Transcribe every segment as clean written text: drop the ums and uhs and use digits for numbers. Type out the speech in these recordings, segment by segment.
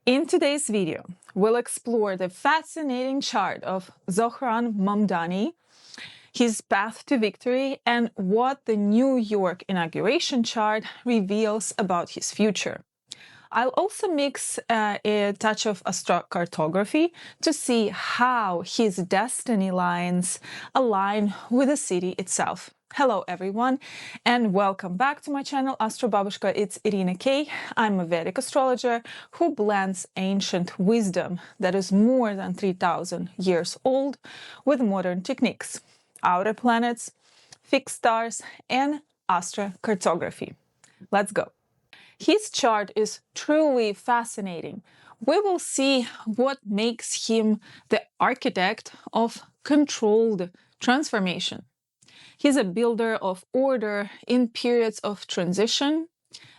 In today's video, we'll explore the fascinating chart of Zohran Mamdani, his path to victory, and what the New York inauguration chart reveals about his future. I'll also mix a touch of astrocartography to see how his destiny lines align with the city itself. Hello everyone, and welcome back to my channel Astrobabushka. It's Irina K. I'm a Vedic astrologer who blends ancient wisdom that is more than 3,000 years old with modern techniques, outer planets, fixed stars, and astrocartography. Let's go. His chart is truly fascinating. We will see what makes him the architect of controlled transformation. He's a builder of order in periods of transition,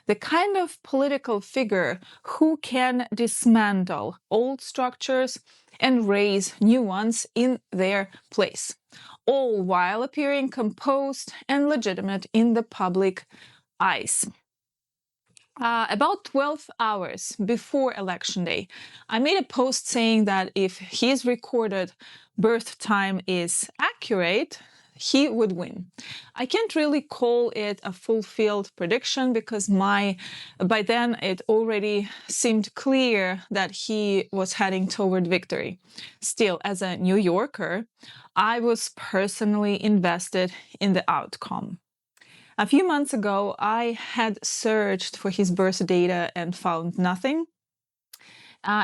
the kind of political figure who can dismantle old structures and raise new ones in their place, all while appearing composed and legitimate in the public eyes. About 12 hours before Election Day, I made a post saying that if his recorded birth time is accurate, he would win. I can't really call it a fulfilled prediction because by then it already seemed clear that he was heading toward victory. Still, as a New Yorker, I was personally invested in the outcome. A few months ago, I had searched for his birth data and found nothing.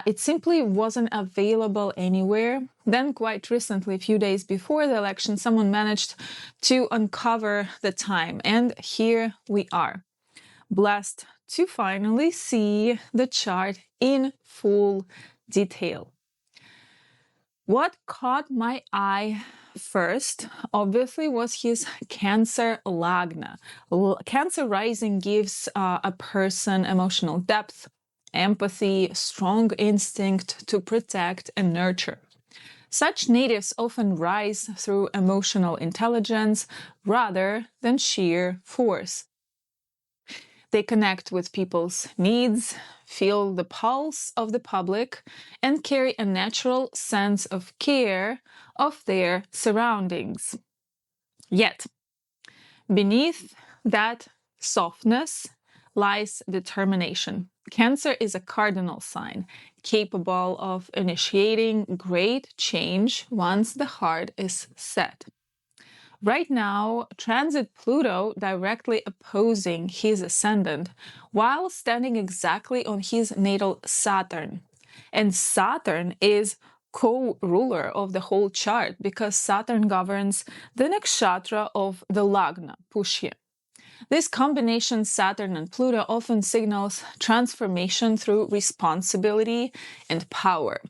It simply wasn't available anywhere. Then quite recently, a few days before the election, someone managed to uncover the time. And here we are, blessed to finally see the chart in full detail. What caught my eye first, obviously, was his Cancer Lagna. Cancer rising gives a person emotional depth, empathy, strong instinct to protect and nurture. Such natives often rise through emotional intelligence rather than sheer force. They connect with people's needs, feel the pulse of the public, and carry a natural sense of care of their surroundings. Yet, beneath that softness lies determination. Cancer is a cardinal sign, capable of initiating great change once the heart is set. Right now, transit Pluto directly opposing his ascendant, while standing exactly on his natal Saturn. And Saturn is co-ruler of the whole chart because Saturn governs the nakshatra of the Lagna, Pushya. This combination, Saturn and Pluto, often signals transformation through responsibility and power.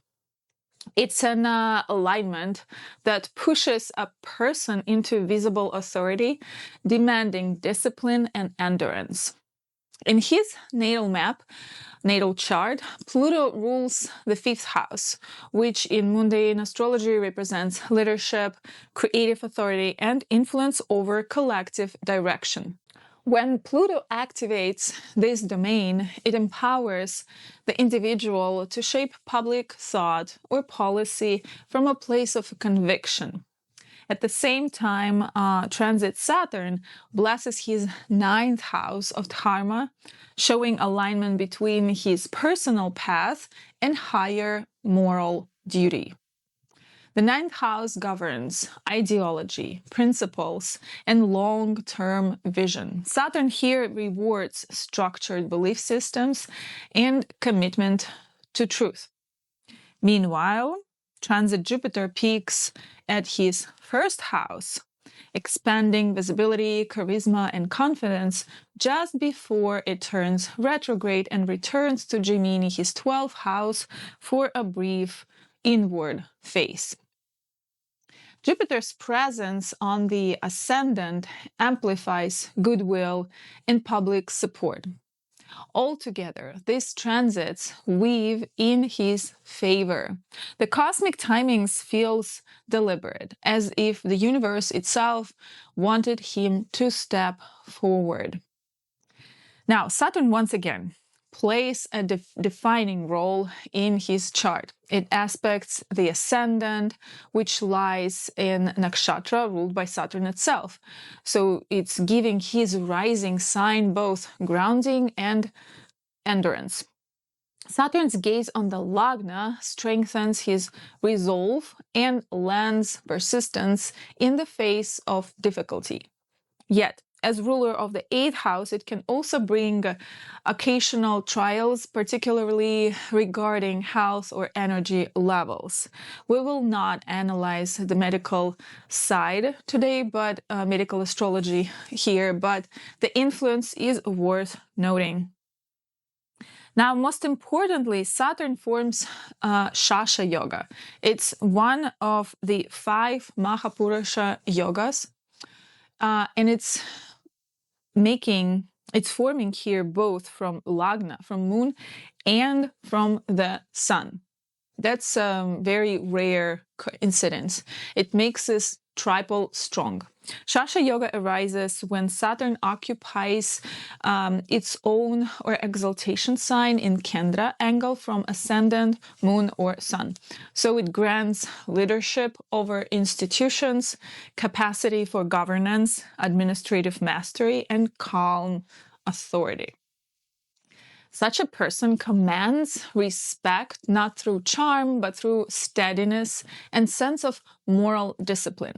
It's an alignment that pushes a person into visible authority, demanding discipline and endurance. In his natal chart, Pluto rules the 5th house, which in mundane astrology represents leadership, creative authority, and influence over collective direction. When Pluto activates this domain, it empowers the individual to shape public thought or policy from a place of conviction. At the same time, transit Saturn blesses his 9th house of Dharma, showing alignment between his personal path and higher moral duty. The 9th house governs ideology, principles, and long-term vision. Saturn here rewards structured belief systems and commitment to truth. Meanwhile, transit Jupiter peaks at his 1st house, expanding visibility, charisma, and confidence just before it turns retrograde and returns to Gemini, his 12th house, for a brief inward phase. Jupiter's presence on the ascendant amplifies goodwill and public support. Altogether, these transits weave in his favor. The cosmic timings feels deliberate, as if the universe itself wanted him to step forward. Now, Saturn once again plays a defining role in his chart. It aspects the ascendant, which lies in nakshatra ruled by Saturn itself. So it's giving his rising sign both grounding and endurance. Saturn's gaze on the Lagna strengthens his resolve and lends persistence in the face of difficulty. Yet, as ruler of the 8th house, it can also bring occasional trials, particularly regarding health or energy levels. We will not analyze the medical side today, but medical astrology here, but the influence is worth noting. Now, most importantly, Saturn forms Shasha yoga. It's one of the 5 Mahapurusha yogas, and it's forming here both from Lagna, from moon, and from the sun. That's a very rare coincidence. It makes this triple strong. Shasha yoga arises when Saturn occupies its own or exaltation sign in Kendra angle from ascendant, moon, or sun. So it grants leadership over institutions, capacity for governance, administrative mastery, and calm authority. Such a person commands respect not through charm, but through steadiness and sense of moral discipline.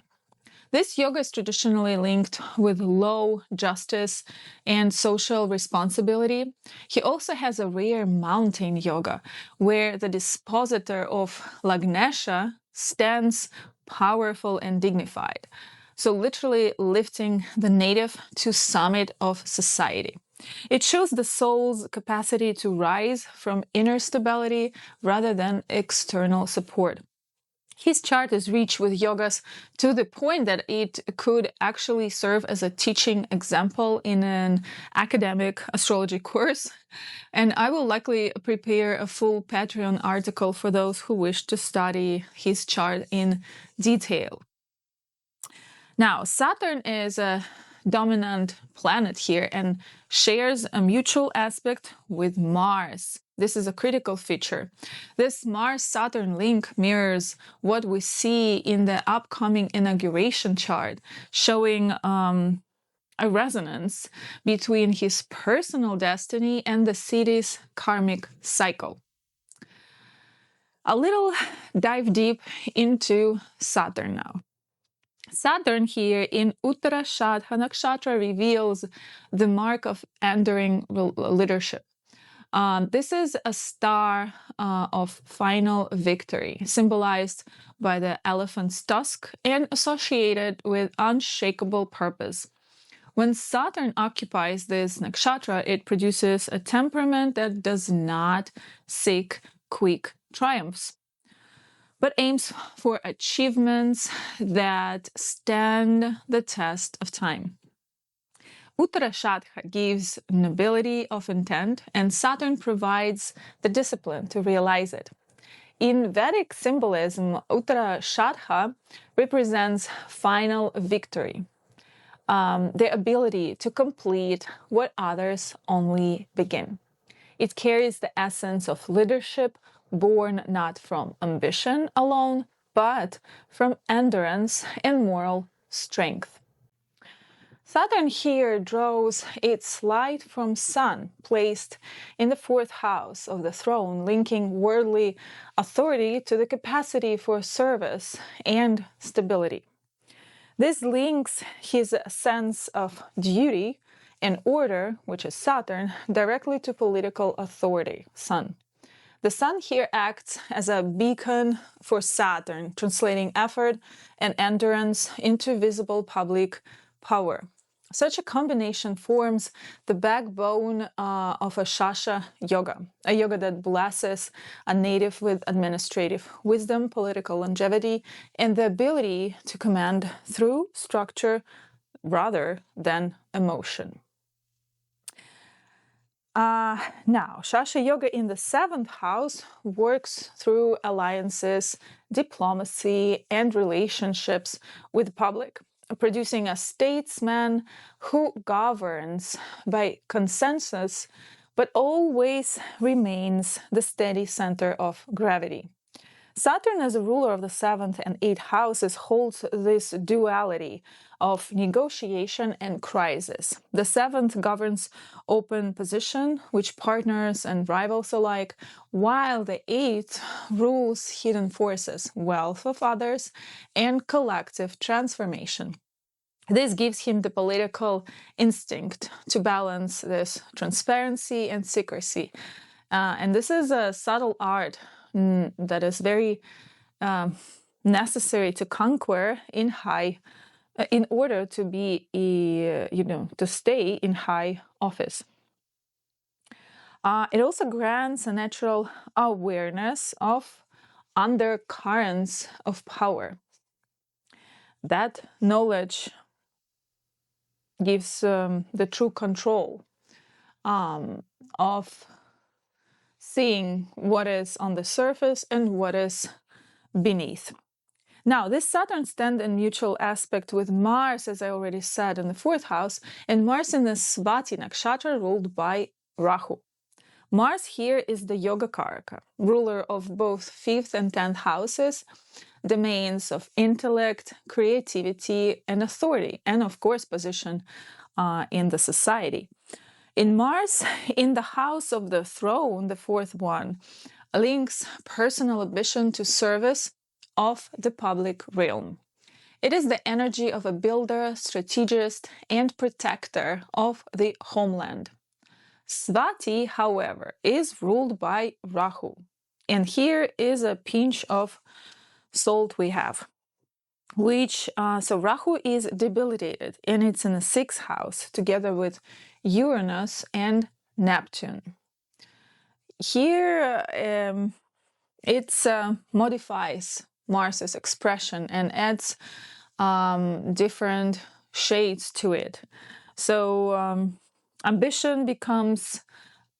This yoga is traditionally linked with law, justice, and social responsibility. He also has a rare mountain yoga, where the dispositor of Lagnesha stands powerful and dignified. So literally lifting the native to summit of society. It shows the soul's capacity to rise from inner stability rather than external support. His chart is rich with yogas to the point that it could actually serve as a teaching example in an academic astrology course. And I will likely prepare a full Patreon article for those who wish to study his chart in detail. Now, Saturn is a dominant planet here and shares a mutual aspect with Mars. This is a critical feature. This Mars-Saturn link mirrors what we see in the upcoming inauguration chart, showing a resonance between his personal destiny and the city's karmic cycle. A little dive deep into Saturn now. Saturn here in Uttarashadha Nakshatra reveals the mark of enduring leadership. This is a star of final victory, symbolized by the elephant's tusk and associated with unshakable purpose. When Saturn occupies this nakshatra, it produces a temperament that does not seek quick triumphs, but aims for achievements that stand the test of time. Uttarashadha gives nobility of intent, and Saturn provides the discipline to realize it. In Vedic symbolism, Uttarashadha represents final victory, the ability to complete what others only begin. It carries the essence of leadership, born not from ambition alone, but from endurance and moral strength. Saturn here draws its light from Sun, placed in the 4th house of the throne, linking worldly authority to the capacity for service and stability. This links his sense of duty and order, which is Saturn, directly to political authority, Sun. The Sun here acts as a beacon for Saturn, translating effort and endurance into visible public power. Such a combination forms the backbone of a Shasha yoga, a yoga that blesses a native with administrative wisdom, political longevity, and the ability to command through structure rather than emotion. Now, Shasha yoga in the 7th house works through alliances, diplomacy, and relationships with the public, producing a statesman who governs by consensus but always remains the steady center of gravity. Saturn, as a ruler of the 7th and 8th houses, holds this duality of negotiation and crisis. The 7th governs open position, which partners and rivals alike, while the 8th rules hidden forces, wealth of others, and collective transformation. This gives him the political instinct to balance this transparency and secrecy. And this is a subtle art that is very necessary to conquer in order to be, to stay in high office. It also grants a natural awareness of undercurrents of power. That knowledge gives the true control of seeing what is on the surface and what is beneath. Now, this Saturn stands in mutual aspect with Mars, as I already said, in the 4th house, and Mars in the Swati nakshatra ruled by Rahu. Mars here is the Yogakaraka, ruler of both 5th and 10th houses, domains of intellect, creativity, and authority, and of course, position in the society. In Mars, in the house of the throne, the 4th one, links personal ambition to service of the public realm. It is the energy of a builder, strategist, and protector of the homeland. Swati, however, is ruled by Rahu. And here is a pinch of salt we have. So Rahu is debilitated, and it's in the 6th house, together with Uranus and Neptune. Here, it modifies Mars's expression and adds different shades to it. So ambition becomes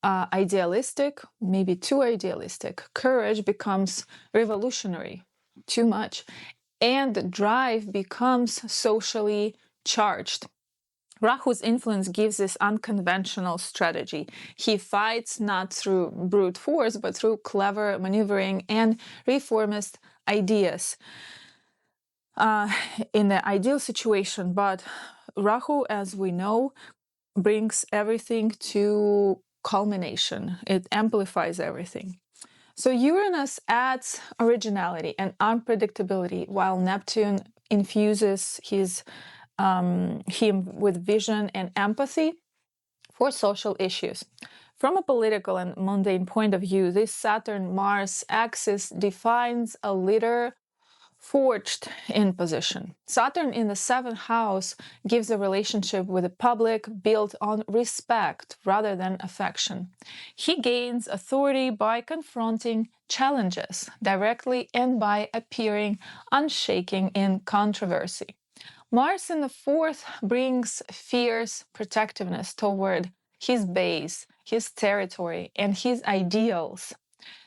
idealistic, maybe too idealistic. Courage becomes revolutionary, too much. And drive becomes socially charged. Rahu's influence gives this unconventional strategy. He fights not through brute force, but through clever maneuvering and reformist ideas. In the ideal situation, but Rahu, as we know, brings everything to culmination. It amplifies everything. So Uranus adds originality and unpredictability, while Neptune infuses him with vision and empathy for social issues. From a political and mundane point of view, this Saturn-Mars axis defines a leader forged in position. Saturn in the 7th house gives a relationship with the public built on respect rather than affection. He gains authority by confronting challenges directly and by appearing unshaken in controversy. Mars in the 4th brings fierce protectiveness toward his base, his territory, and his ideals.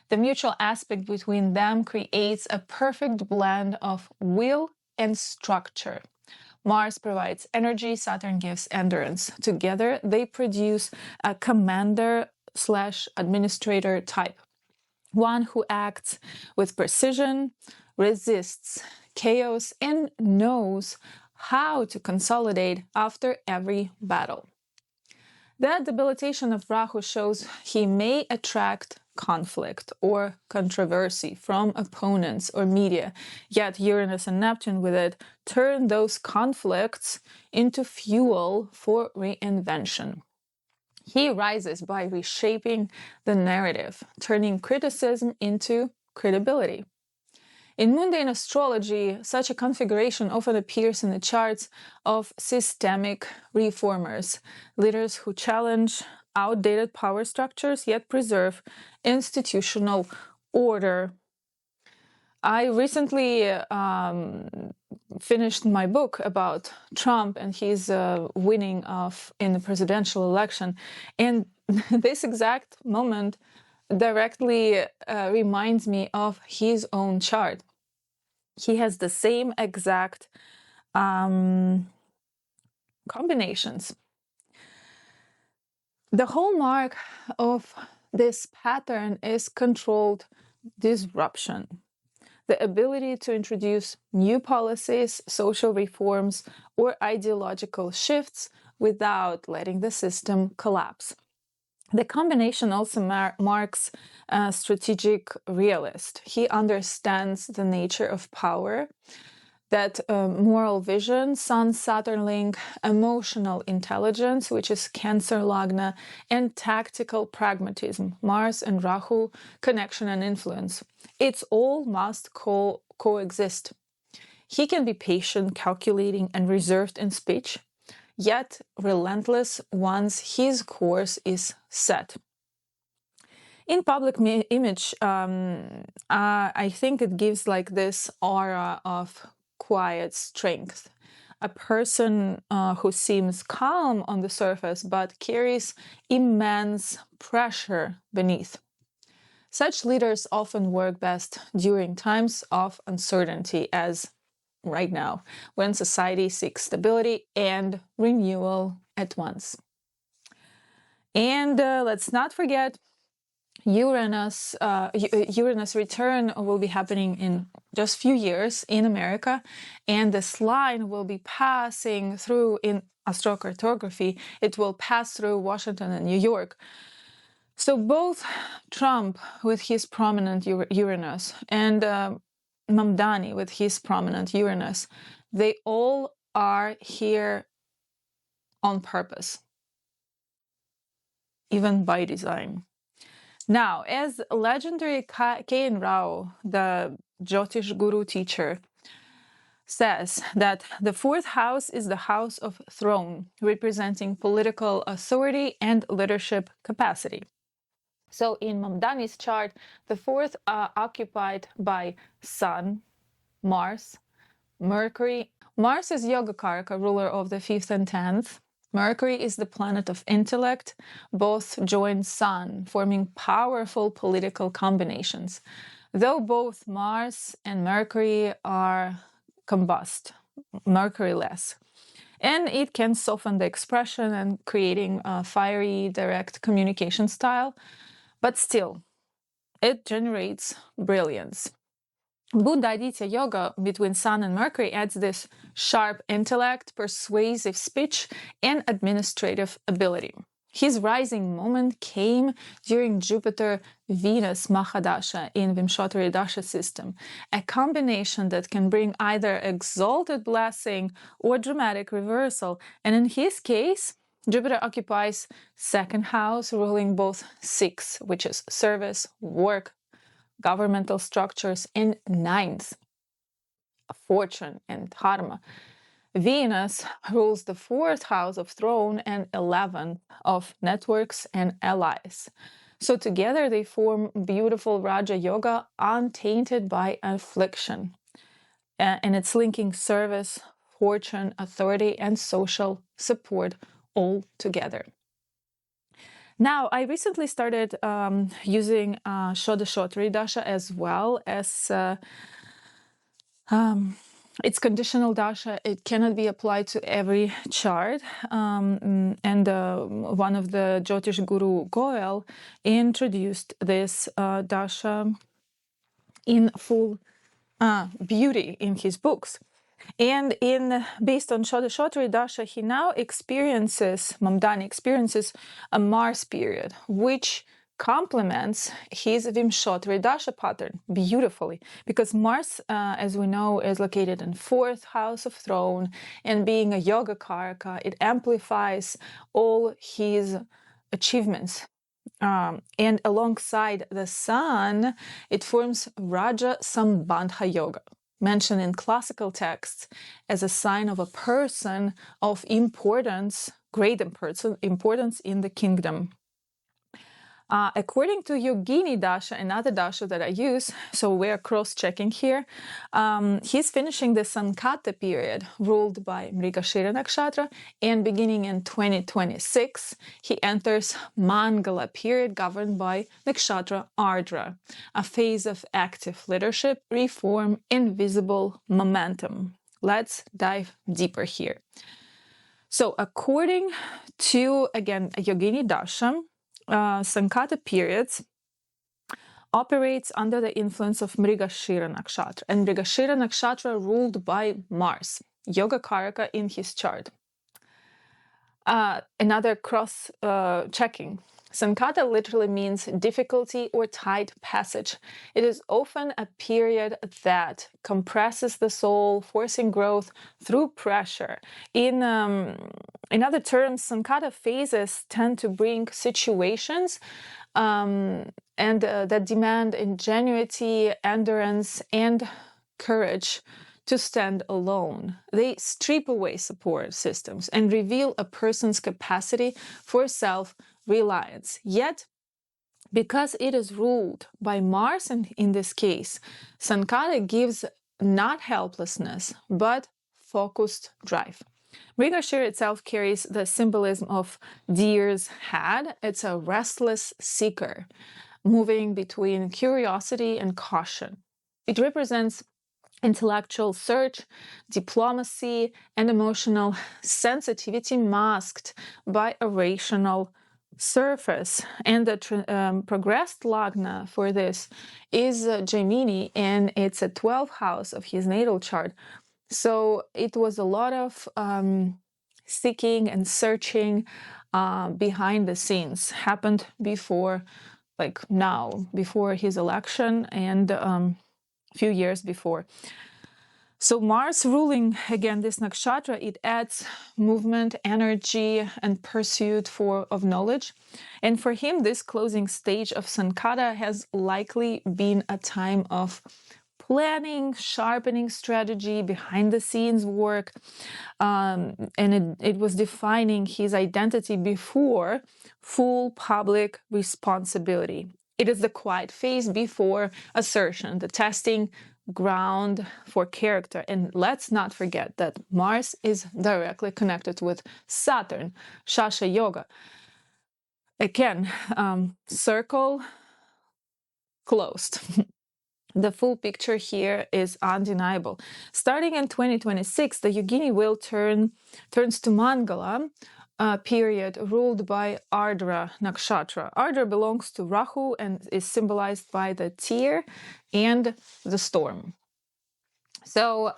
The mutual aspect between them creates a perfect blend of will and structure. Mars provides energy, Saturn gives endurance. Together, they produce a commander/administrator type, one who acts with precision, resists chaos, and knows how to consolidate after every battle. The debilitation of Rahu shows he may attract conflict or controversy from opponents or media, yet Uranus and Neptune with it turn those conflicts into fuel for reinvention. He rises by reshaping the narrative, turning criticism into credibility. In mundane astrology, such a configuration often appears in the charts of systemic reformers, leaders who challenge outdated power structures yet preserve institutional order. I recently finished my book about Trump and his winning in the presidential election, and this exact moment directly reminds me of his own chart. He has the same exact combinations. The hallmark of this pattern is controlled disruption, the ability to introduce new policies, social reforms, or ideological shifts without letting the system collapse. The combination also marks a strategic realist. He understands the nature of power, that moral vision, Sun-Saturn link, emotional intelligence, which is Cancer Lagna, and tactical pragmatism, Mars and Rahu, connection and influence. It's all must coexist. He can be patient, calculating, and reserved in speech, yet relentless once his course is set. In public image, I think it gives like this aura of quiet strength. A person who seems calm on the surface but carries immense pressure beneath. Such leaders often work best during times of uncertainty, as right now, when society seeks stability and renewal at once. And let's not forget, Uranus return will be happening in just few years in America, and this line will be passing through in Astrocartography. It will pass through Washington and New York. So both Trump with his prominent Uranus and Mamdani with his prominent Uranus, they all are here on purpose, even by design. Now, as legendary K.N. Rao, the Jyotish guru teacher, says that the fourth house is the house of throne, representing political authority and leadership capacity. So in Mamdani's chart, the fourth occupied by Sun, Mars, Mercury. Mars is Yogakaraka, ruler of the 5th and 10th. Mercury is the planet of intellect. Both join Sun, forming powerful political combinations. Though both Mars and Mercury are combust, Mercury less. And it can soften the expression and creating a fiery, direct communication style. But still, it generates brilliance. Buddha Aditya Yoga between Sun and Mercury adds this sharp intellect, persuasive speech, and administrative ability. His rising moment came during Jupiter-Venus Mahadasha in Vimshottari Dasha system, a combination that can bring either exalted blessing or dramatic reversal. And in his case, Jupiter occupies second house, ruling both 6, which is service, work, governmental structures, in 9th, fortune and dharma. Venus rules the 4th house of throne and 11th of networks and allies. So together they form beautiful Raja Yoga untainted by affliction. And it's linking service, fortune, authority, and social support all together. Now, I recently started using Shodashottari Dasha as well as it's conditional Dasha. It cannot be applied to every chart. And one of the Jyotish Guru, Goel, introduced this Dasha in full beauty in his books. And based on Shodashottari Dasha, he now Mamdani experiences a Mars period, which complements his Vimshottari Dasha pattern beautifully, because Mars, as we know, is located in 4th house of throne, and being a yoga karaka, it amplifies all his achievements. And alongside the Sun, it forms Raja Sambandha Yoga, mentioned in classical texts as a sign of a person of importance, great importance in the kingdom. According to Yogini Dasha, another Dasha that I use, so we're cross-checking here, he's finishing the Sankata period ruled by Mrigashira Nakshatra, and beginning in 2026, he enters Mangala period governed by Nakshatra Ardra, a phase of active leadership, reform, and visible momentum. Let's dive deeper here. So according to, again, Yogini Dasha, Sankata periods operates under the influence of Mrigashira Nakshatra. And Mrigashira Nakshatra ruled by Mars, Yoga Karaka in his chart. Another cross-checking. Sankata literally means difficulty or tight passage. It is often a period that compresses the soul, forcing growth through pressure. In other terms, Sankata phases tend to bring situations that demand ingenuity, endurance, and courage to stand alone. They strip away support systems and reveal a person's capacity for self-reliance. Yet, because it is ruled by Mars, and in this case, Sankara gives not helplessness, but focused drive. Mrigashira itself carries the symbolism of deer's head. It's a restless seeker, moving between curiosity and caution. It represents intellectual search, diplomacy, and emotional sensitivity masked by a rational surface. And the progressed Lagna for this is Gemini, and it's a 12th house of his natal chart. So it was a lot of seeking and searching behind the scenes, happened before, like now, before his election and few years before. So Mars ruling, again, this nakshatra, it adds movement, energy, and pursuit of knowledge. And for him, this closing stage of Sankara has likely been a time of planning, sharpening strategy, behind the scenes work, and it was defining his identity before full public responsibility. It is the quiet phase before assertion, the testing ground for character. And let's not forget that Mars is directly connected with Saturn, Shasha Yoga. Again, circle closed. The full picture here is undeniable. Starting in 2026, the Yogini wheel turns to Mangala, period ruled by Ardra Nakshatra. Ardra belongs to Rahu and is symbolized by the tear and the storm. So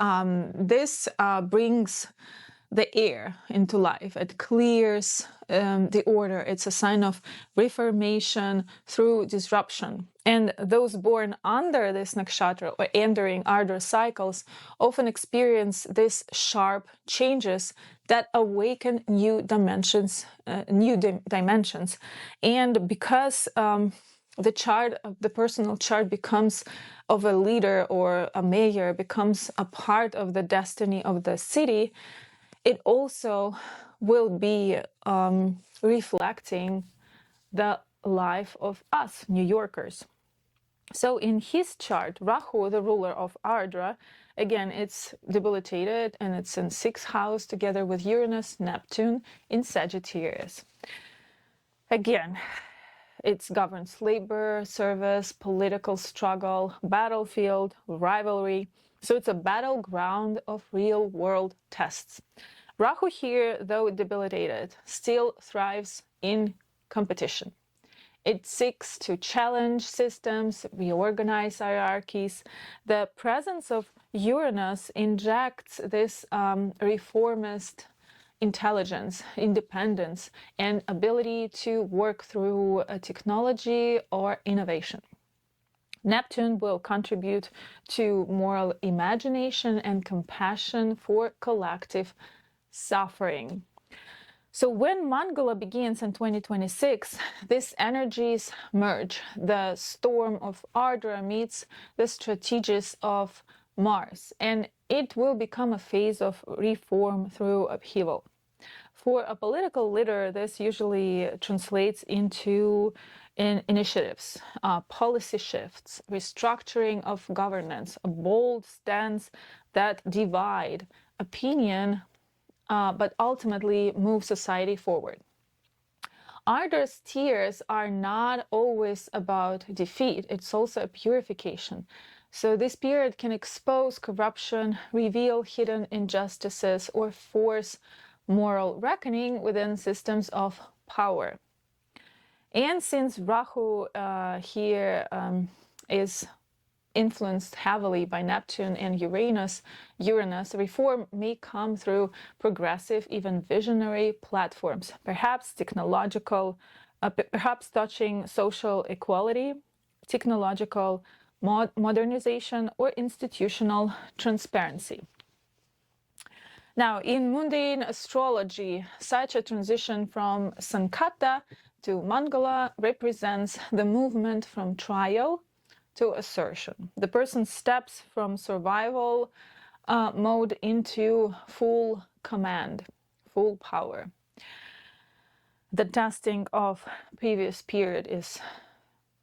this brings the air into life. It clears the order. It's a sign of reformation through disruption. And those born under this nakshatra or entering Ardra cycles often experience these sharp changes that awaken new dimensions. And because the personal chart becomes of a leader or a mayor, becomes a part of the destiny of the city, it also will be reflecting the life of us, New Yorkers. So in his chart, Rahu, the ruler of Ardra, again, it's debilitated and it's in 6th house together with Uranus, Neptune in Sagittarius. Again, it governs labor, service, political struggle, battlefield, rivalry. So it's a battleground of real-world tests. Rahu here, though debilitated, still thrives in competition. It seeks to challenge systems, reorganize hierarchies. The presence of Uranus injects this reformist intelligence, independence, and ability to work through technology or innovation. Neptune will contribute to moral imagination and compassion for collective suffering. So when Mangala begins in 2026, these energies merge. The storm of Ardra meets the strategies of Mars, and it will become a phase of reform through upheaval. For a political leader, this usually translates into initiatives, policy shifts, restructuring of governance, a bold stance that divide opinion, but ultimately move society forward. Ardra's tears are not always about defeat, it's also a purification. So this period can expose corruption, reveal hidden injustices, or force moral reckoning within systems of power. And since Rahu here is influenced heavily by Neptune and Uranus, reform may come through progressive, even visionary platforms, perhaps technological, perhaps touching social equality, technological modernization, or institutional transparency. Now, in mundane astrology, such a transition from Sankata to Mangala represents the movement from trial to assertion. The person steps from survival mode into full command, full power. The testing of previous period is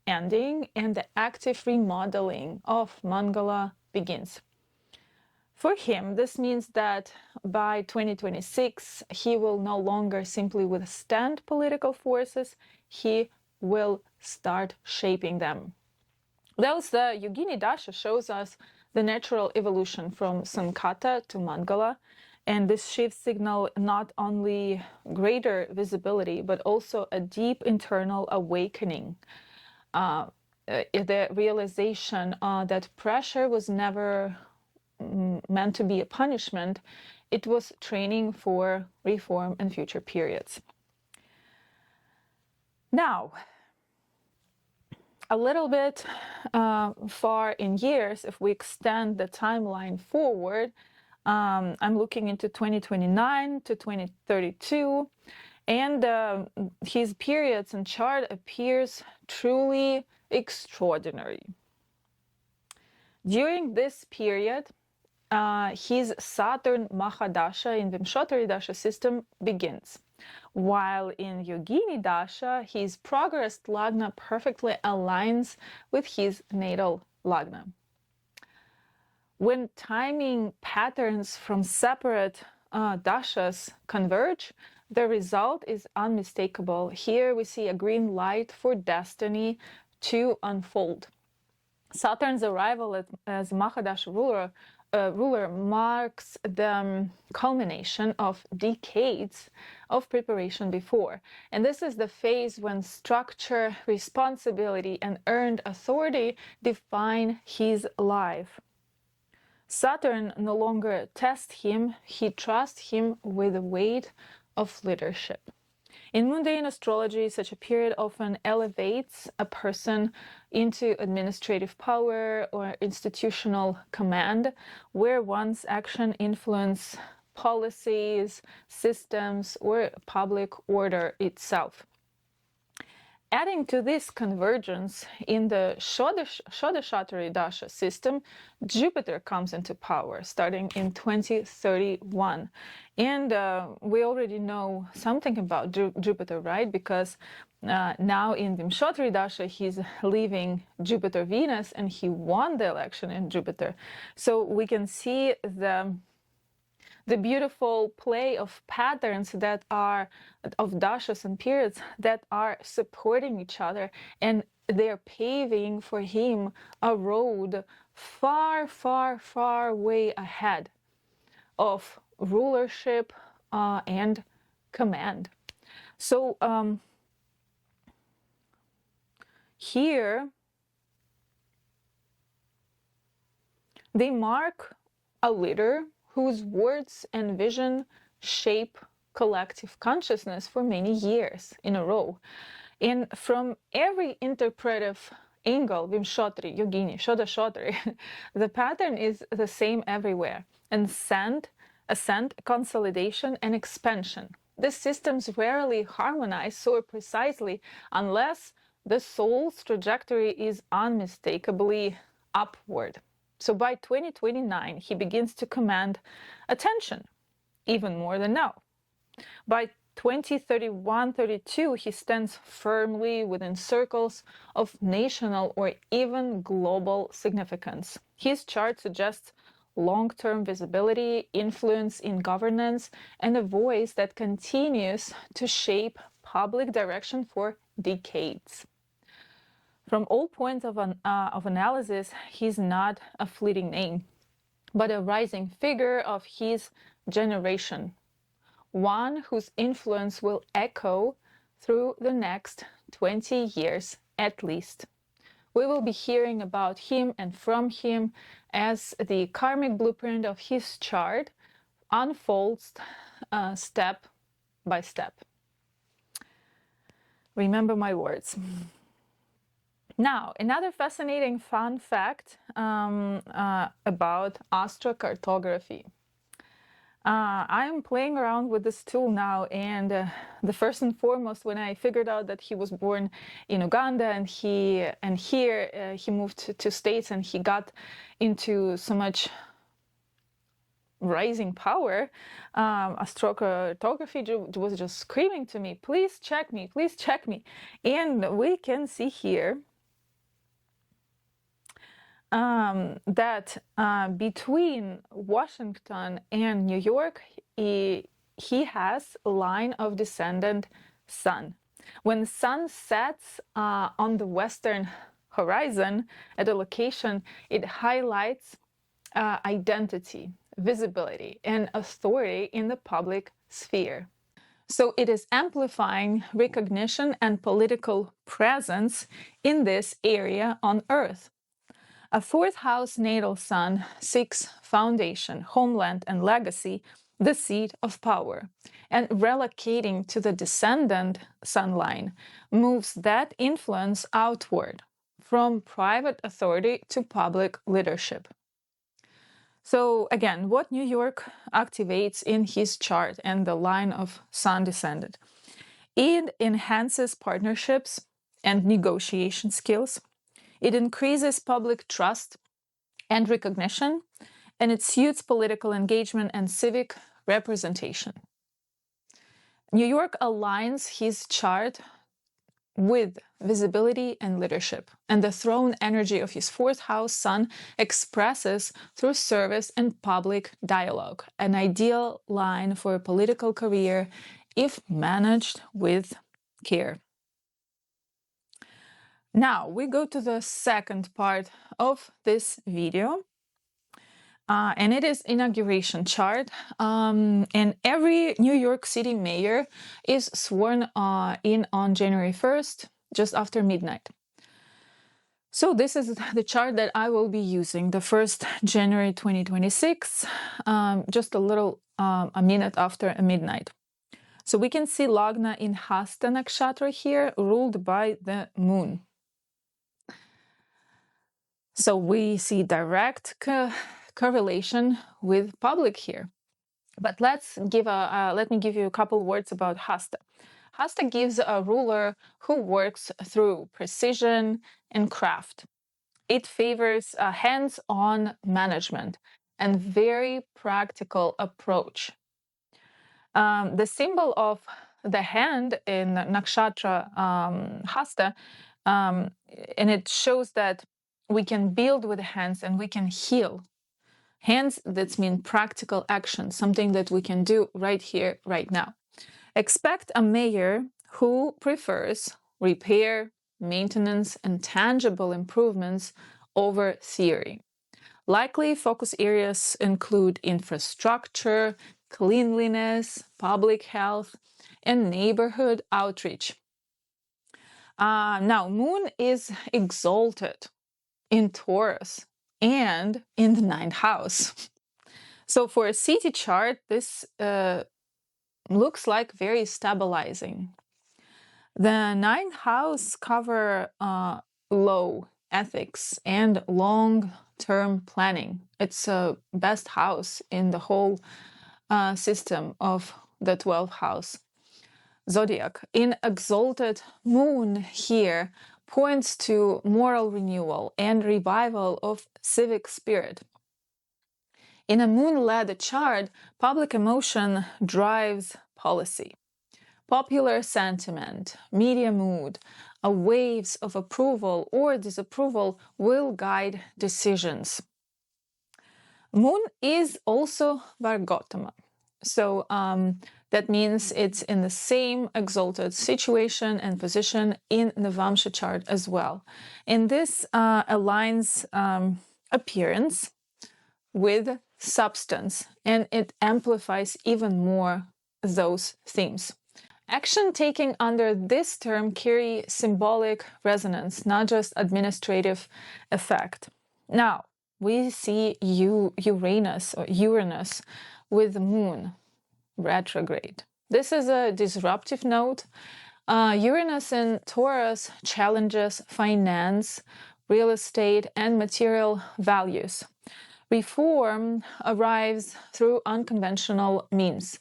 ending and the active remodeling of Mangala begins. For him, this means that by 2026, he will no longer simply withstand political forces, he will start shaping them. Thus, the Yogini Dasha shows us the natural evolution from Sankata to Mangala, and this shift signals not only greater visibility, but also a deep internal awakening. The realization that pressure was never meant to be a punishment, it was training for reform and future periods. Now, a little bit far in years, if we extend the timeline forward, I'm looking into 2029 to 2032, and his periods and chart appears truly extraordinary. During this period, his Saturn Mahadasha in Vimshottari Dasha system begins, while in Yogini Dasha, his progressed Lagna perfectly aligns with his natal Lagna. When timing patterns from separate Dashas converge, the result is unmistakable. Here we see a green light for destiny to unfold. Saturn's arrival as Mahadasha ruler marks the culmination of decades of preparation before. And this is the phase when structure, responsibility, and earned authority define his life. Saturn no longer tests him, he trusts him with the weight of leadership. In mundane astrology, such a period often elevates a person into administrative power or institutional command, where one's action influence policies, systems, or public order itself. Adding to this convergence, in the Shodashottari Dasha system, Jupiter comes into power starting in 2031. And we already know something about Jupiter, right? Because now in Vimshottari Dasha, he's leaving Jupiter-Venus and he won the election in Jupiter. So we can see the beautiful play of patterns that are of dashas and periods that are supporting each other, and they're paving for him a road far, far, far way ahead of rulership and command. So here they mark a leader whose words and vision shape collective consciousness for many years in a row. And from every interpretive angle, Vimshottari, Yogini, Shodashottari, the pattern is the same everywhere. Ascent, consolidation, and expansion. These systems rarely harmonize so precisely unless the soul's trajectory is unmistakably upward. So by 2029, he begins to command attention, even more than now. By 2031-32, he stands firmly within circles of national or even global significance. His chart suggests long-term visibility, influence in governance, and a voice that continues to shape public direction for decades. From all points of analysis, he's not a fleeting name, but a rising figure of his generation, one whose influence will echo through the next 20 years at least. We will be hearing about him and from him as the karmic blueprint of his chart unfolds step by step. Remember my words. Now, another fascinating fun fact about astrocartography. I am playing around with this tool now, and the first and foremost, when I figured out that he was born in Uganda and here he moved to States and he got into so much rising power, astrocartography was just screaming to me, please check me, please check me. And we can see here that between Washington and New York, he has a line of descendant sun. When the sun sets on the western horizon at a location, it highlights identity, visibility, and authority in the public sphere. So it is amplifying recognition and political presence in this area on Earth. A fourth house natal sun seeks foundation, homeland, and legacy, the seat of power. And relocating to the descendant sun line moves that influence outward from private authority to public leadership. So again, what New York activates in his chart and the line of sun descendant? It enhances partnerships and negotiation skills. It increases public trust and recognition, and it suits political engagement and civic representation. New York aligns his chart with visibility and leadership, and the throne energy of his fourth house sun expresses through service and public dialogue, an ideal line for a political career if managed with care. Now we go to the second part of this video, and it is inauguration chart. And every New York City mayor is sworn in on January 1st, just after midnight. So this is the chart that I will be using, the 1st January 2026, just a minute after midnight. So we can see Lagna in Hasta Nakshatra here, ruled by the moon. So we see direct correlation with public here. But let me give you a couple words about Hasta. Hasta gives a ruler who works through precision and craft. It favors a hands-on management and very practical approach. The symbol of the hand in Nakshatra Hasta, and it shows that we can build with the hands and we can heal. Hands, that mean practical action, something that we can do right here, right now. Expect a mayor who prefers repair, maintenance, and tangible improvements over theory. Likely focus areas include infrastructure, cleanliness, public health, and neighborhood outreach. Now, moon is exalted in Taurus and in the 9th house. So for a city chart, this looks like very stabilizing. The 9th house cover low ethics and long-term planning. It's a best house in the whole system of the 12th house zodiac. In exalted moon here points to moral renewal and revival of civic spirit. In a moon-led chart, public emotion drives policy. Popular sentiment, media mood, waves of approval or disapproval will guide decisions. Moon is also Vargotama. So that means it's in the same exalted situation and position in the Vamsha chart as well. And this aligns appearance with substance, and it amplifies even more those themes. Action taking under this term carry symbolic resonance, not just administrative effect. Now, we see Uranus with the moon retrograde. This is a disruptive node. Uranus in Taurus challenges finance, real estate, and material values. Reform arrives through unconventional means.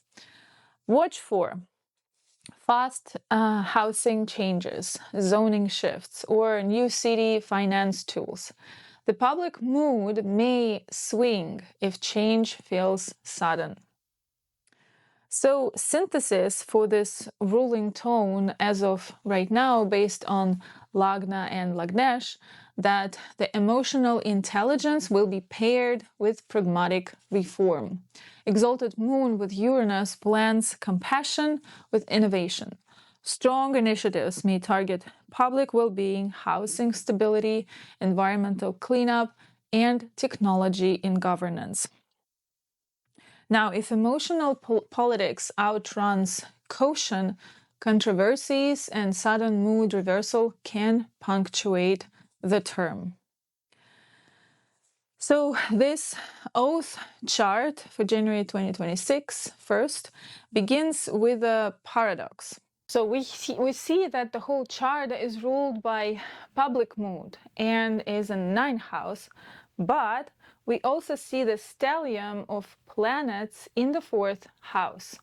Watch for fast housing changes, zoning shifts, or new city finance tools. The public mood may swing if change feels sudden. So, synthesis for this ruling tone as of right now, based on Lagna and Lagnesh, that the emotional intelligence will be paired with pragmatic reform. Exalted moon with Uranus blends compassion with innovation. Strong initiatives may target public well-being, housing stability, environmental cleanup, and technology in governance. Now, if emotional politics outruns caution, controversies and sudden mood reversal can punctuate the term. So this oath chart for January 2026 first begins with a paradox. So we see that the whole chart is ruled by public mood and is in 9th house, but we also see the stellium of planets in the 4th house.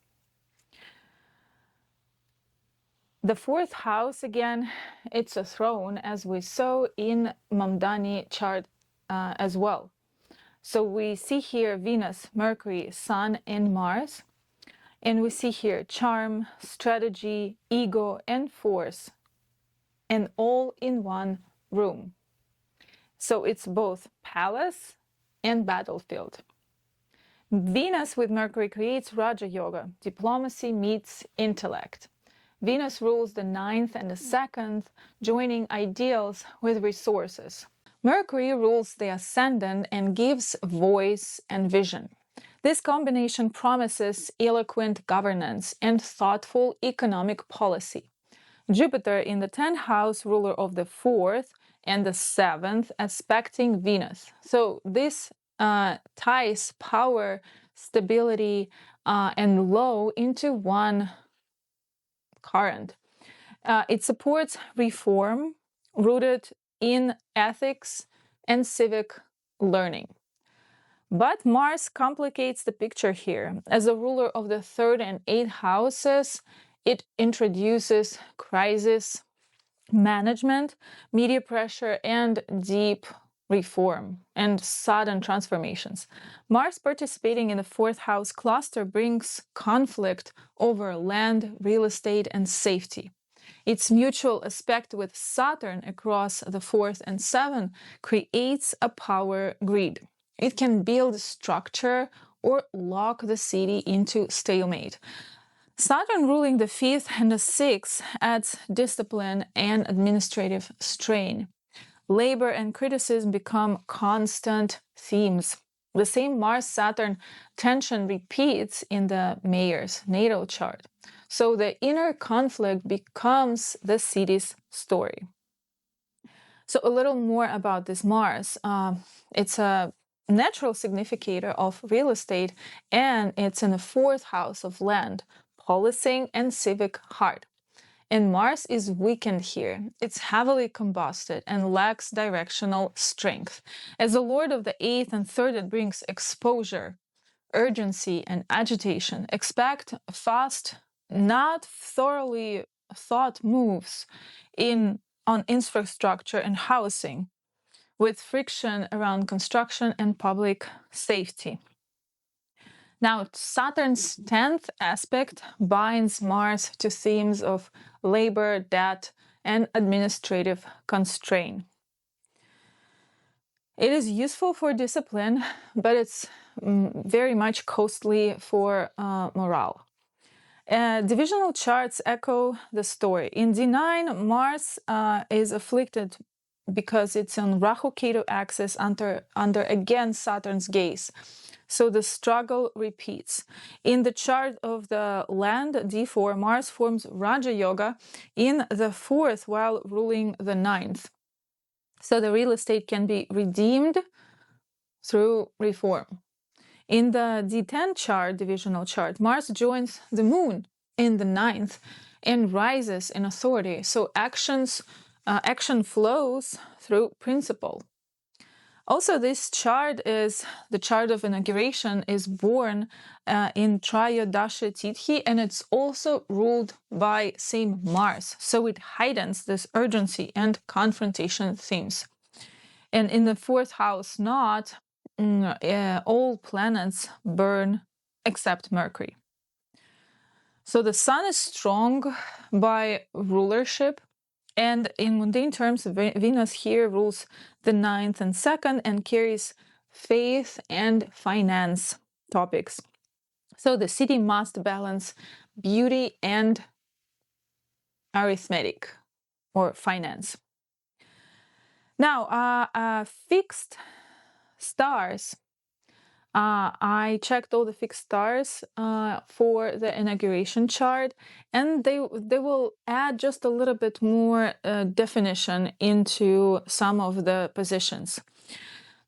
The 4th house, again, it's a throne, as we saw in Mamdani chart as well. So we see here Venus, Mercury, Sun, and Mars. And we see here charm, strategy, ego, and force, and all in one room. So it's both palace and battlefield. Venus with Mercury creates Raja Yoga. Diplomacy meets intellect. Venus rules the 9th and the 2nd, joining ideals with resources. Mercury rules the ascendant and gives voice and vision. This combination promises eloquent governance and thoughtful economic policy. Jupiter in the 10th house, ruler of the 4th and the 7th, aspecting Venus. So this ties power, stability, and law into one current. It supports reform rooted in ethics and civic learning. But Mars complicates the picture here. As a ruler of the 3rd and 8th houses, it introduces crisis management, media pressure, and deep reform and sudden transformations. Mars participating in the 4th house cluster brings conflict over land, real estate, and safety. Its mutual aspect with Saturn across the 4th and 7th creates a power grid. It can build structure or lock the city into stalemate. Saturn ruling the 5th and the 6th adds discipline and administrative strain. Labor and criticism become constant themes. The same Mars-Saturn tension repeats in the mayor's natal chart. So the inner conflict becomes the city's story. So a little more about this Mars. It's a natural significator of real estate, and it's in the 4th house of land, policing, and civic heart. And Mars is weakened here. It's heavily combusted and lacks directional strength. As the lord of the 8th and 3rd, it brings exposure, urgency, and agitation. Expect fast, not thoroughly thought moves on infrastructure and housing, with friction around construction and public safety. Now, Saturn's 10th aspect binds Mars to themes of labor, debt, and administrative constraint. It is useful for discipline, but it's very much costly for morale. Divisional charts echo the story. In D9, Mars is afflicted because it's on Rahu-Ketu axis under again Saturn's gaze. So the struggle repeats. In the chart of the land, D4, Mars forms Raja Yoga in the 4th while ruling the 9th. So the real estate can be redeemed through reform. In the D10 chart, divisional chart, Mars joins the moon in the 9th and rises in authority. So action flows through principle. Also, this chart is the chart of inauguration, is born in Trayodasha Tithi, and it's also ruled by same Mars. So it heightens this urgency and confrontation themes. And in the 4th house knot, all planets burn except Mercury. So the sun is strong by rulership, and in mundane terms, Venus here rules the 9th and 2nd and carries faith and finance topics. So the city must balance beauty and arithmetic or finance. Now, fixed stars. I checked all the fixed stars for the inauguration chart, and they will add just a little bit more definition into some of the positions.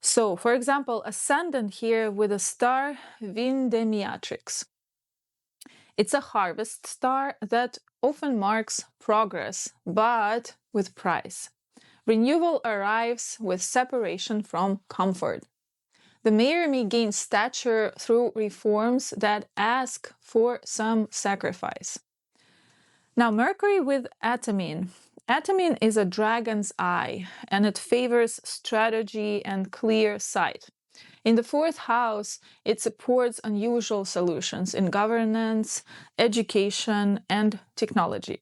So, for example, ascendant here with a star Vindemiatrix. It's a harvest star that often marks progress, but with price. Renewal arrives with separation from comfort. The mayor may gain stature through reforms that ask for some sacrifice. Now, Mercury with Atamine. Atamine is a dragon's eye, and it favors strategy and clear sight. In the 4th house, it supports unusual solutions in governance, education, and technology.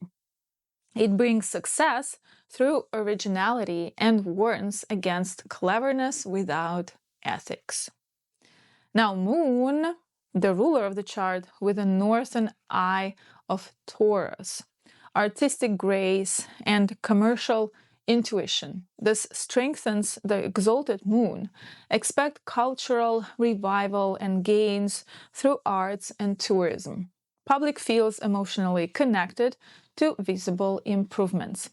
It brings success through originality and warns against cleverness without ethics. Now, Moon, the ruler of the chart, with a northern eye of Taurus, artistic grace and commercial intuition. This strengthens the exalted moon. Expect cultural revival and gains through arts and tourism. Public feels emotionally connected to visible improvements.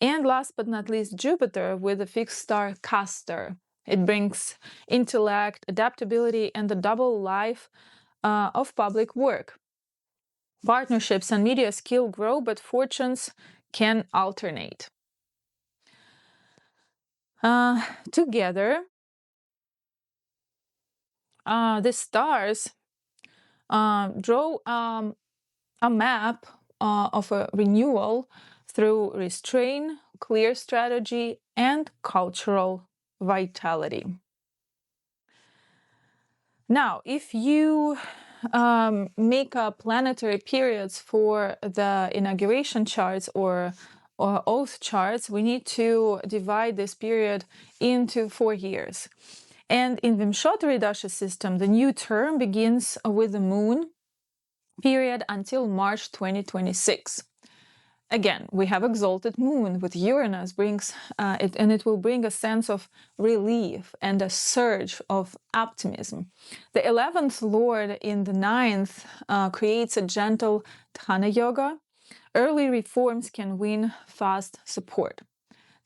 And last but not least, Jupiter with the fixed star Castor. It brings intellect, adaptability, and the double life of public work. Partnerships and media skill grow, but fortunes can alternate. Together, the stars draw a map of a renewal through restraint, clear strategy, and cultural vitality. Now, if you make up planetary periods for the inauguration charts or oath charts, we need to divide this period into 4 years. And in Vimshottari Dasha system, the new term begins with the moon period until March 2026. Again, we have exalted moon with Uranus brings and it will bring a sense of relief and a surge of optimism. The 11th Lord in the 9th creates a gentle Dhyana Yoga. Early reforms can win fast support.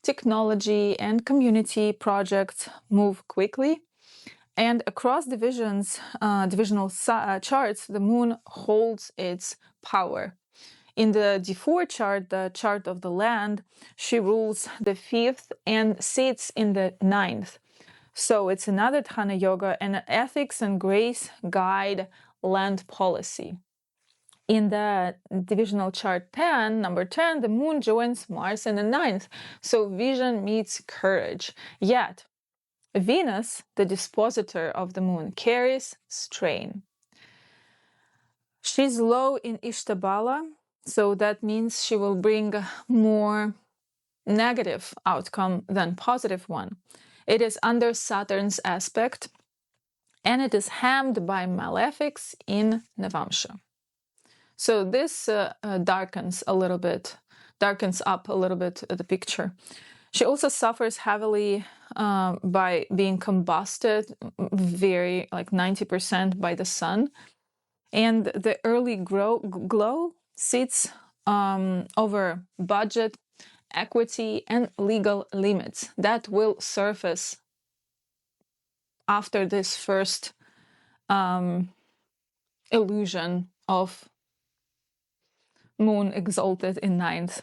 Technology and community projects move quickly. And across divisional charts, the moon holds its power. In the D4 chart, the chart of the land, she rules the 5th and sits in the 9th. So it's another Dhyana Yoga, and ethics and grace guide land policy. In the divisional chart 10, number 10, the moon joins Mars in the 9th. So vision meets courage. Yet, Venus, the dispositor of the moon, carries strain. She's low in Ishtabala, so that means she will bring a more negative outcome than positive one. It is under Saturn's aspect, and it is hammed by malefics in Navamsha. So this darkens up a little bit the picture. She also suffers heavily by being combusted very, like 90% by the sun. And the early glow sits over budget, equity, and legal limits that will surface after this first illusion of moon exalted in ninth.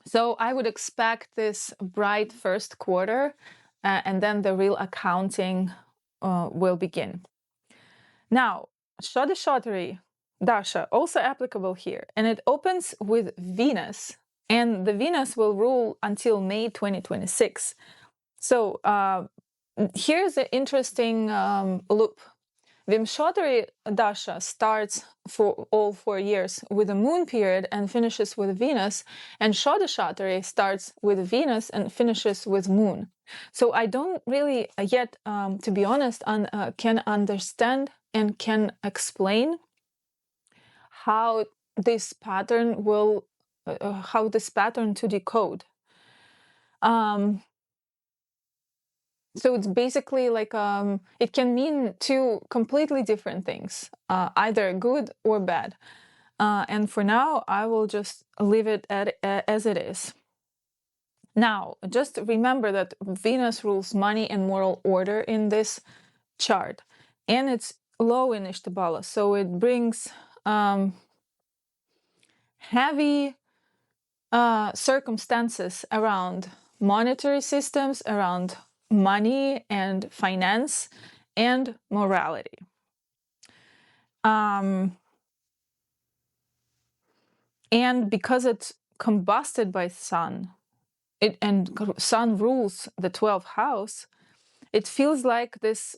So I would expect this bright first quarter, and then the real accounting will begin. Now, Shodashottari, Dasha, also applicable here, and it opens with Venus, and the Venus will rule until May 2026. So here's an interesting loop. Vimshottari Dasha starts for all 4 years with a moon period and finishes with Venus, and Shodashottari starts with Venus and finishes with moon. So I don't really yet, to be honest, can understand and can explain how this pattern will, how this pattern to decode. So it's basically like it can mean two completely different things, either good or bad. And for now, I will just leave it as it is. Now, just remember that Venus rules money and moral order in this chart, and it's low in Ishtabala, so it brings heavy circumstances around monetary systems, around money and finance and morality. And because it's combusted by sun, and sun rules the 12th house, it feels like this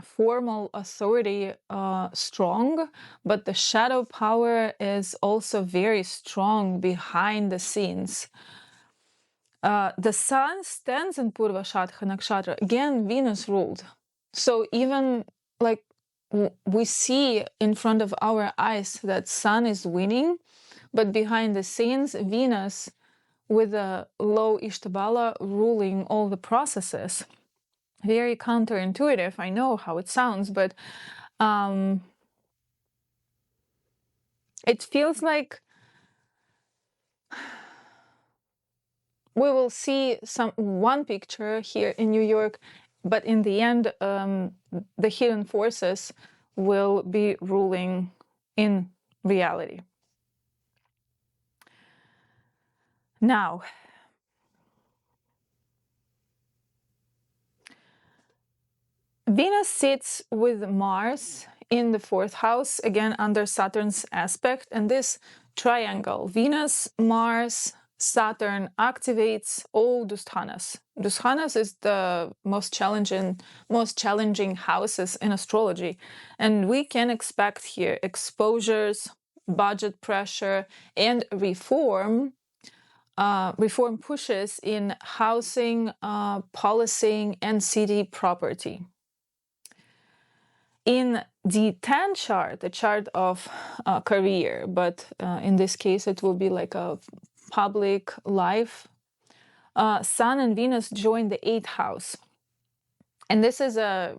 formal authority strong, but the shadow power is also very strong behind the scenes. The sun stands in Purvashatha Nakshatra. Again, Venus ruled. So even like we see in front of our eyes that sun is winning, but behind the scenes, Venus with a low Ishtabala ruling all the processes. Very counterintuitive, I know how it sounds, but it feels like we will see one picture here in New York, but in the end, the hidden forces will be ruling in reality. Now, Venus sits with Mars in the 4th house, again under Saturn's aspect, and this triangle, Venus, Mars, Saturn, activates all Dusthanas. Dusthanas is the most challenging houses in astrology, and we can expect here exposures, budget pressure, and reform pushes in housing, policing, and city property. In the 10 chart, the chart of career, but in this case it will be like a public life, Sun and Venus join the 8th house. And this is a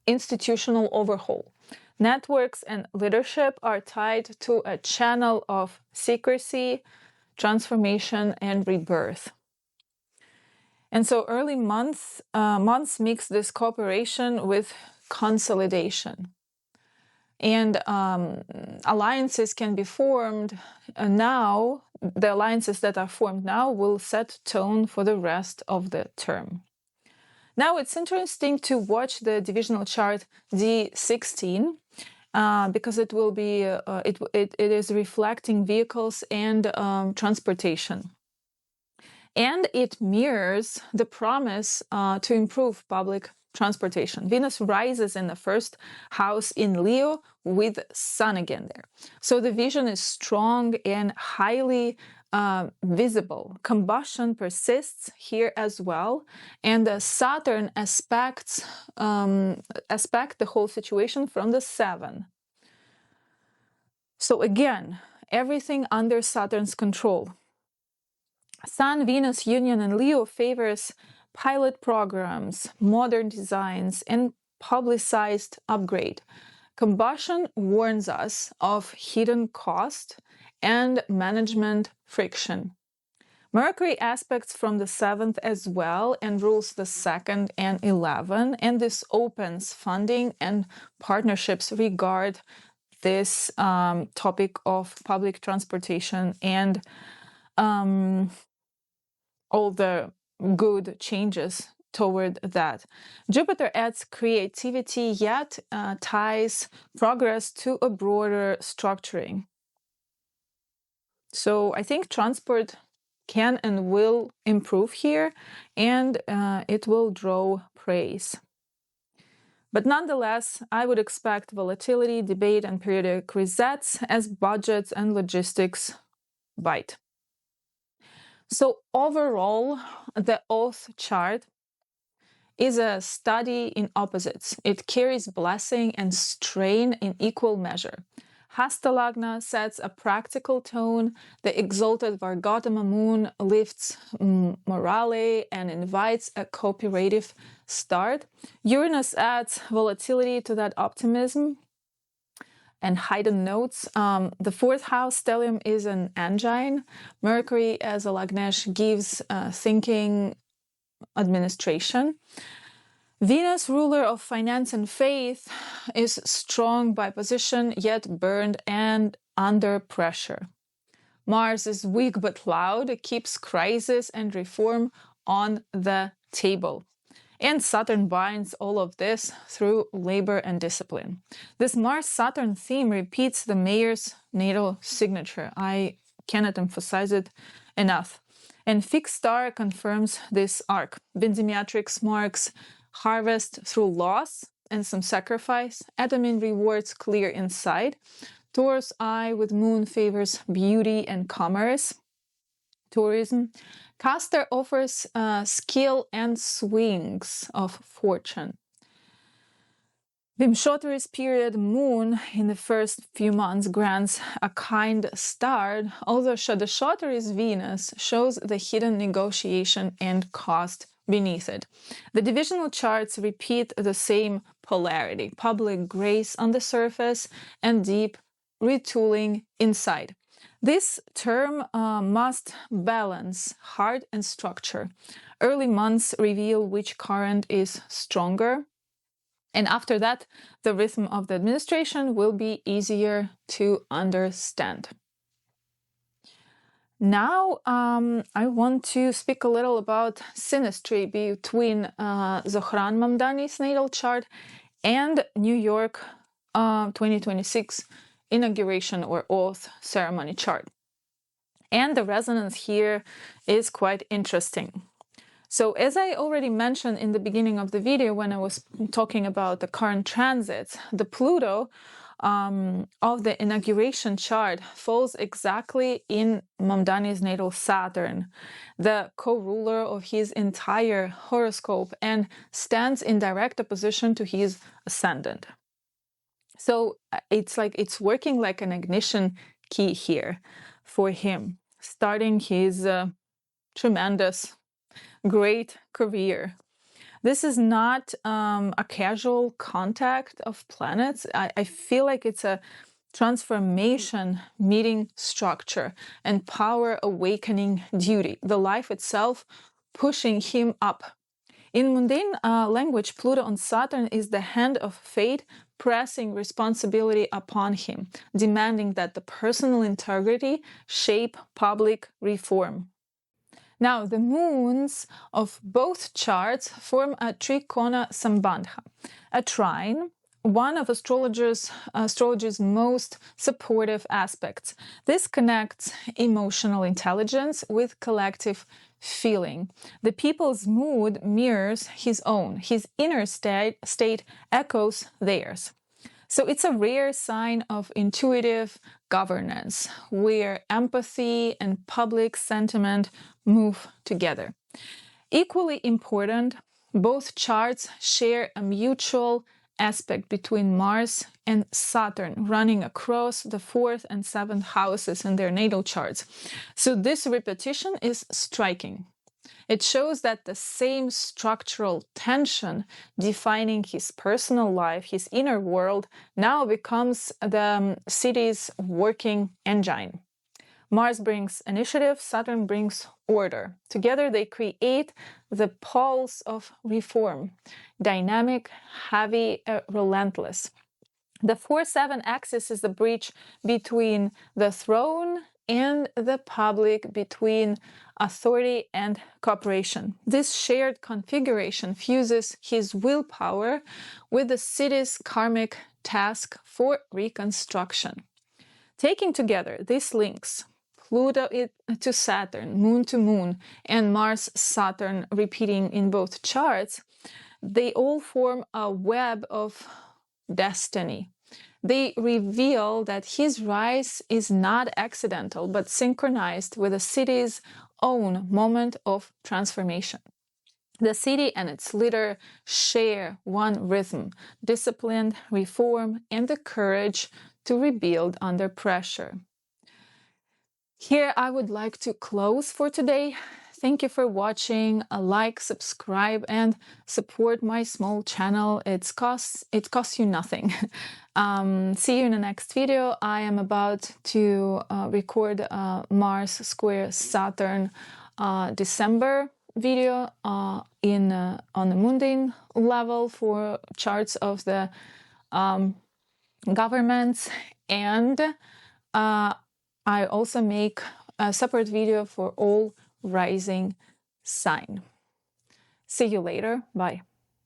institutional overhaul. Networks and leadership are tied to a channel of secrecy, transformation, and rebirth. And so early months mix this cooperation with consolidation. And alliances can be formed now. The alliances that are formed now will set tone for the rest of the term. Now it's interesting to watch the divisional chart D16 because it will be it is reflecting vehicles and transportation. And it mirrors the promise to improve public transportation. Venus rises in the 1st house in Leo with Sun again there. So the vision is strong and highly visible. Combustion persists here as well. And Saturn aspect the whole situation from the 7. So again, everything under Saturn's control. Sun-Venus union in Leo favors pilot programs, modern designs, and publicized upgrade. Combustion warns us of hidden cost and management friction. Mercury aspects from the 7th as well and rules the 2nd and 11th, and this opens funding and partnerships regard this topic of public transportation and all the good changes toward that. Jupiter adds creativity, yet ties progress to a broader structuring. So I think transport can and will improve here, and it will draw praise. But nonetheless, I would expect volatility, debate, and periodic resets as budgets and logistics bite. So overall, the Oath chart is a study in opposites. It carries blessing and strain in equal measure. Hasta Lagna sets a practical tone. The exalted Vargatama moon lifts morale and invites a cooperative start. Uranus adds volatility to that optimism and hidden notes. The 4th house stellium is an engine. Mercury as a Lagnesh gives thinking administration. Venus, ruler of finance and faith, is strong by position, yet burned and under pressure. Mars is weak but loud, keeps crisis and reform on the table. And Saturn binds all of this through labor and discipline. This Mars-Saturn theme repeats the mayor's natal signature. I cannot emphasize it enough. And fixed star confirms this arc. Benzimiatrix marks harvest through loss and some sacrifice. Adamin rewards clear insight. Taurus eye with moon favors beauty and commerce. Tourism. Castor offers skill and swings of fortune. Vimshottari's period moon in the first few months grants a kind start, although Shodashottari's Venus shows the hidden negotiation and cost beneath it. The divisional charts repeat the same polarity: public grace on the surface and deep retooling inside. This term must balance heart and structure. Early months reveal which current is stronger, and after that, the rhythm of the administration will be easier to understand. Now, I want to speak a little about synastry between Zohran Mamdani's natal chart and New York 2026 inauguration or oath ceremony chart. And the resonance here is quite interesting. So as I already mentioned in the beginning of the video when I was talking about the current transits, the Pluto of the inauguration chart falls exactly in Mamdani's natal Saturn, the co-ruler of his entire horoscope, and stands in direct opposition to his ascendant. So it's working like an ignition key here for him, starting his tremendous, great career. This is not a casual contact of planets. I feel like it's a transformation meeting structure and power awakening duty, the life itself pushing him up. In mundane language, Pluto on Saturn is the hand of fate pressing responsibility upon him, demanding that the personal integrity shape public reform. Now, the moons of both charts form a trikona sambandha, a trine, one of astrology's most supportive aspects. This connects emotional intelligence with collective feeling. The people's mood mirrors his own. His inner state echoes theirs. So it's a rare sign of intuitive governance, where empathy and public sentiment move together. Equally important, both charts share a mutual aspect between Mars and Saturn running across the 4th and 7th houses in their natal charts. So this repetition is striking. It shows that the same structural tension defining his personal life, his inner world, now becomes the city's working engine. Mars brings initiative, Saturn brings order. Together they create the pulse of reform, dynamic, heavy, relentless. The 4-7 axis is the bridge between the throne and the public, between authority and cooperation. This shared configuration fuses his willpower with the city's karmic task for reconstruction. Taking together these links, Pluto to Saturn, Moon to Moon, and Mars-Saturn repeating in both charts, they all form a web of destiny. They reveal that his rise is not accidental, but synchronized with the city's own moment of transformation. The city and its leader share one rhythm: discipline, reform, and the courage to rebuild under pressure. Here I would like to close for today. Thank you for watching. Like, subscribe, and support my small channel. It costs you nothing. See you in the next video. I am about to record Mars square Saturn December video on the mundane level for charts of the governments, and I also make a separate video for all rising sign. See you later. Bye.